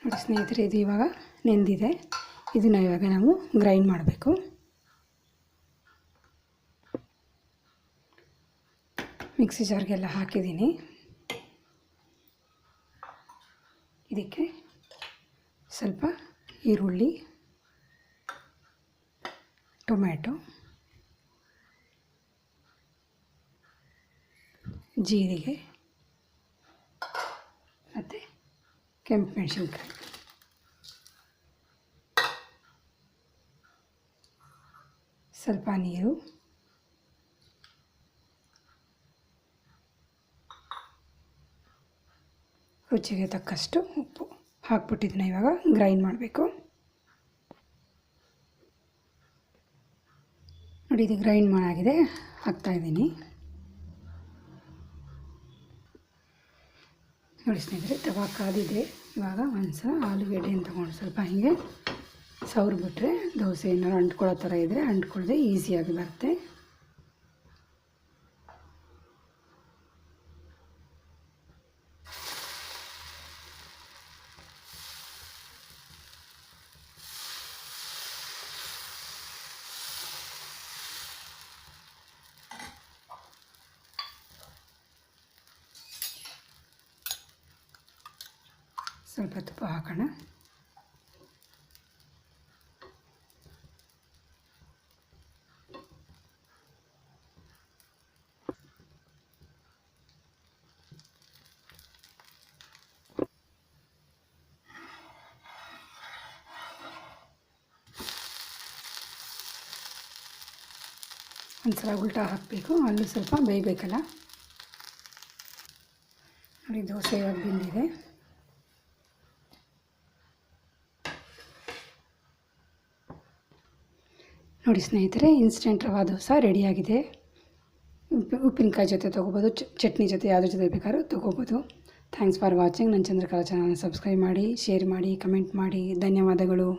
ನೋಡಿ ಸ್ನೇಹಿತರೆ, ಇದು ಇವಾಗ ನೆಂದಿದೆ. ಇದನ್ನು ಇವಾಗ ನಾವು ಗ್ರೈಂಡ್ ಮಾಡಬೇಕು. ಮಿಕ್ಸಿ ಜಾರ್ಗೆಲ್ಲ ಹಾಕಿದ್ದೀನಿ. ಇದಕ್ಕೆ ಸ್ವಲ್ಪ ಈರುಳ್ಳಿ, ಟೊಮ್ಯಾಟೊ, ಜೀರಿಗೆ ಮತ್ತು ಕೆಂಪು ಮೆಣಸಿನ್ಕಾಯಿ, ಸ್ವಲ್ಪ ನೀರು, ರುಚಿಗೆ ತಕ್ಕಷ್ಟು ಉಪ್ಪು ಹಾಕ್ಬಿಟ್ಟಿದ್ದನ್ನ ಇವಾಗ ಗ್ರೈಂಡ್ ಮಾಡಬೇಕು. ನೋಡಿ, ಇದು ಗ್ರೈಂಡ್ ಮಾಡಾಗಿದೆ, ಹಾಕ್ತಾಯಿದ್ದೀನಿ. ನೋಡಿ ಸ್ನೇಹಿತರೆ, ತವಾ ಕಾದಿದೆ. ಇವಾಗ ಒಂದು ಸಲ ಆಲೂಗೆಡ್ಡೆಯನ್ನು ತೊಗೊಂಡು ಸ್ವಲ್ಪ ಹೀಗೆ ಸವರ್ಬಿಟ್ರೆ ದೋಸೆ ಏನಾದ್ರು ಅಂಟ್ಕೊಳ್ಳೋ ಥರ ಇದ್ದರೆ ಅಂಟ್ಕೊಳ್ಳದೆ ಈಸಿಯಾಗಿ ಬರುತ್ತೆ. ಸ್ವಲ್ಪ ತುಪ್ಪ ಹಾಕೋಣ. ಒಂದು ಸಲ ಉಲ್ಟಾ ಹಾಕಬೇಕು, ಅಲ್ಲೂ ಸ್ವಲ್ಪ ಬೇಯಬೇಕಲ್ಲ. ನೋಡಿ, ದೋಸೆ ಇವಾಗ ಬೆಂದಿದೆ. ನೋಡಿ ಸ್ನೇಹಿತರೆ, ಇನ್ಸ್ಟೆಂಟ್ ರವಾ ದೋಸೆ ರೆಡಿಯಾಗಿದೆ. ಉಪ್ಪಿನಕಾಯಿ ಜೊತೆ ತೊಗೋಬೋದು, ಚಟ್ನಿ ಜೊತೆ ಯಾವುದ್ರ ಜೊತೆ ಬೇಕಾದ್ರೂ ತೊಗೋಬೋದು. Thanks for watching. ನನ್ನ ಚಂದ್ರಕಲಾ ಚಾನಲ್ನ ಸಬ್ಸ್ಕ್ರೈಬ್ ಮಾಡಿ, ಶೇರ್ ಮಾಡಿ, ಕಮೆಂಟ್ ಮಾಡಿ. ಧನ್ಯವಾದಗಳು.